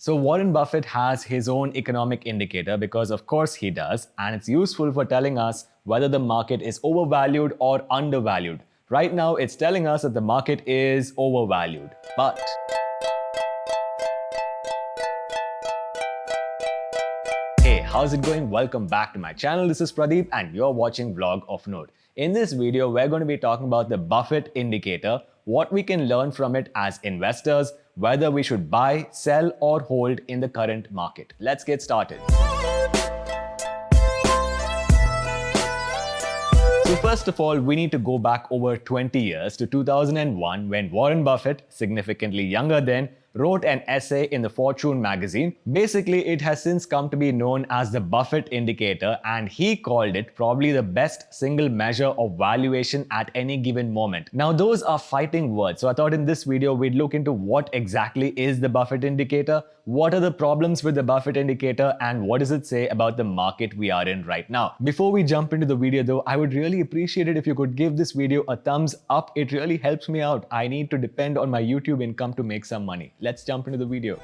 So Warren Buffett has his own economic indicator because of course he does, and it's useful for telling us whether the market is overvalued or undervalued. Right now it's telling us that the market is overvalued. But hey, how's it going? Welcome back to my channel. This is Pradeep and you're watching Vlog of Note. In this video, we're going to be talking about the Buffett Indicator, what we can learn from it as investors, whether we should buy, sell or hold in the current market. Let's get started. So first of all, we need to go back over 20 years to 2001 when Warren Buffett, significantly younger then, wrote an essay in the Fortune magazine. Basically, it has since come to be known as the Buffett Indicator, and he called it probably the best single measure of valuation at any given moment. Now, those are fighting words, so I thought in this video we'd look into what exactly is the Buffett Indicator, what are the problems with the Buffett Indicator, and what does it say about the market we are in right now. Before we jump into the video though, I would really appreciate it if you could give this video a thumbs up. It really helps me out. I need to depend on my YouTube income to make some money. Let's jump into the video.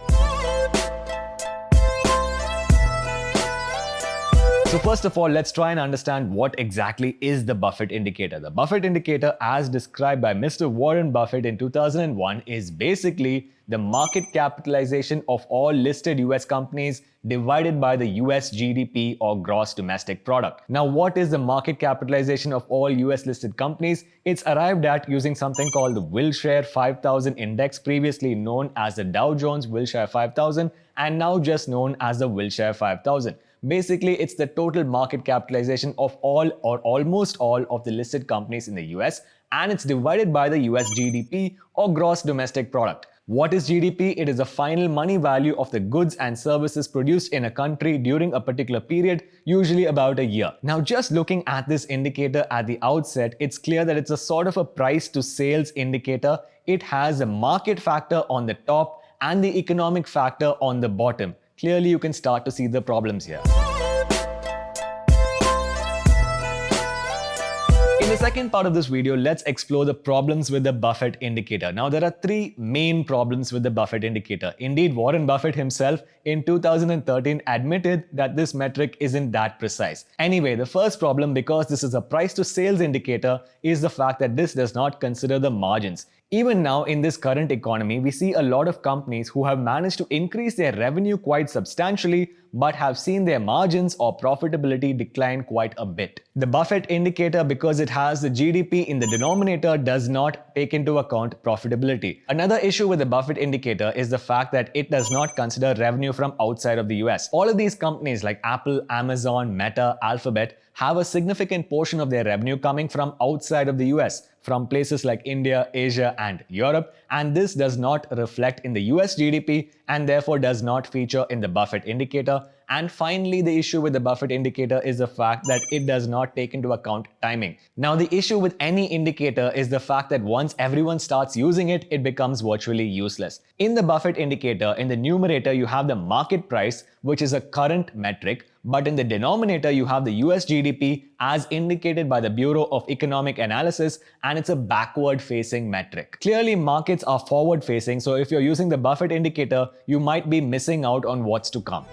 So first of all, let's try and understand what exactly is the Buffett Indicator. The Buffett Indicator, as described by Mr. Warren Buffett in 2001, is basically the market capitalization of all listed US companies divided by the US GDP or gross domestic product. Now, what is the market capitalization of all US listed companies? It's arrived at using something called the Wilshire 5000 index, previously known as the Dow Jones Wilshire 5000 and now just known as the Wilshire 5000. Basically, it's the total market capitalization of all or almost all of the listed companies in the US, and it's divided by the US GDP or gross domestic product. What is GDP? It is the final money value of the goods and services produced in a country during a particular period, usually about a year. Now, just looking at this indicator at the outset, it's clear that it's a sort of a price to sales indicator. It has a market factor on the top and the economic factor on the bottom. Clearly, you can start to see the problems here. In the second part of this video, let's explore the problems with the Buffett Indicator. Now, there are three main problems with the Buffett Indicator. Indeed, Warren Buffett himself in 2013 admitted that this metric isn't that precise. Anyway, the first problem, because this is a price to sales indicator, is the fact that this does not consider the margins. Even now in this current economy, we see a lot of companies who have managed to increase their revenue quite substantially but have seen their margins or profitability decline quite a bit. The Buffett Indicator, because it has the GDP in the denominator, does not take into account profitability. Another issue with the Buffett Indicator is the fact that it does not consider revenue from outside of the US. All of these companies like Apple, Amazon, Meta, Alphabet have a significant portion of their revenue coming from outside of the US, from places like India, Asia and Europe, and this does not reflect in the US GDP and therefore does not feature in the Buffett Indicator. And finally, the issue with the Buffett Indicator is the fact that it does not take into account timing. Now, the issue with any indicator is the fact that once everyone starts using it, it becomes virtually useless. In the Buffett Indicator, in the numerator, you have the market price, which is a current metric, but in the denominator, you have the US GDP as indicated by the Bureau of Economic Analysis, and it's a backward-facing metric. Clearly, markets are forward-facing, so if you're using the Buffett Indicator, you might be missing out on what's to come.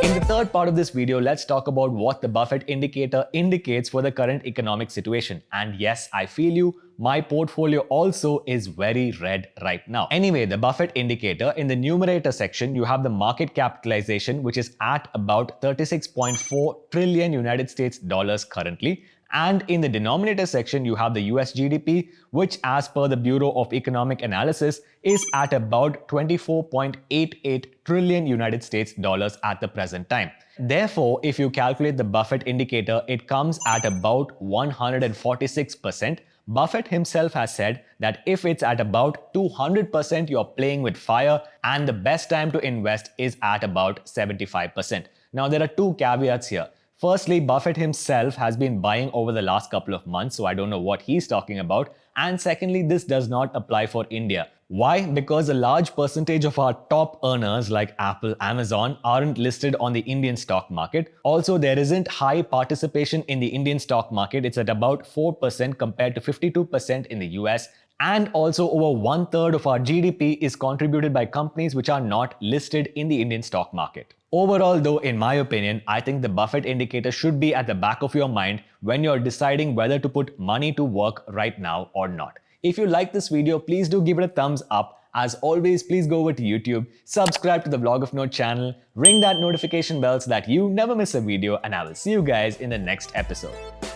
In the third part of this video, let's talk about what the Buffett Indicator indicates for the current economic situation. And yes, I feel you, my portfolio also is very red right now. Anyway, the Buffett Indicator, in the numerator section, you have the market capitalization, which is at about 36.4 trillion United States dollars currently. And in the denominator section, you have the US GDP, which as per the Bureau of Economic Analysis is at about 24.88 trillion United States dollars at the present time. Therefore, if you calculate the Buffett Indicator, it comes at about 146%. Buffett himself has said that if it's at about 200%, you're playing with fire, and the best time to invest is at about 75%. Now, there are two caveats here. Firstly, Buffett himself has been buying over the last couple of months, so I don't know what he's talking about. And secondly, this does not apply for India. Why? Because a large percentage of our top earners like Apple, Amazon aren't listed on the Indian stock market. Also, there isn't high participation in the Indian stock market. It's at about 4% compared to 52% in the US. And also, over 1/3 of our GDP is contributed by companies which are not listed in the Indian stock market. Overall, though, in my opinion, I think the Buffett indicator should be at the back of your mind when you're deciding whether to put money to work right now or not. If you like this video, please do give it a thumbs up. As always, please go over to YouTube, subscribe to the Vlog of Note channel, ring that notification bell so that you never miss a video, and I will see you guys in the next episode.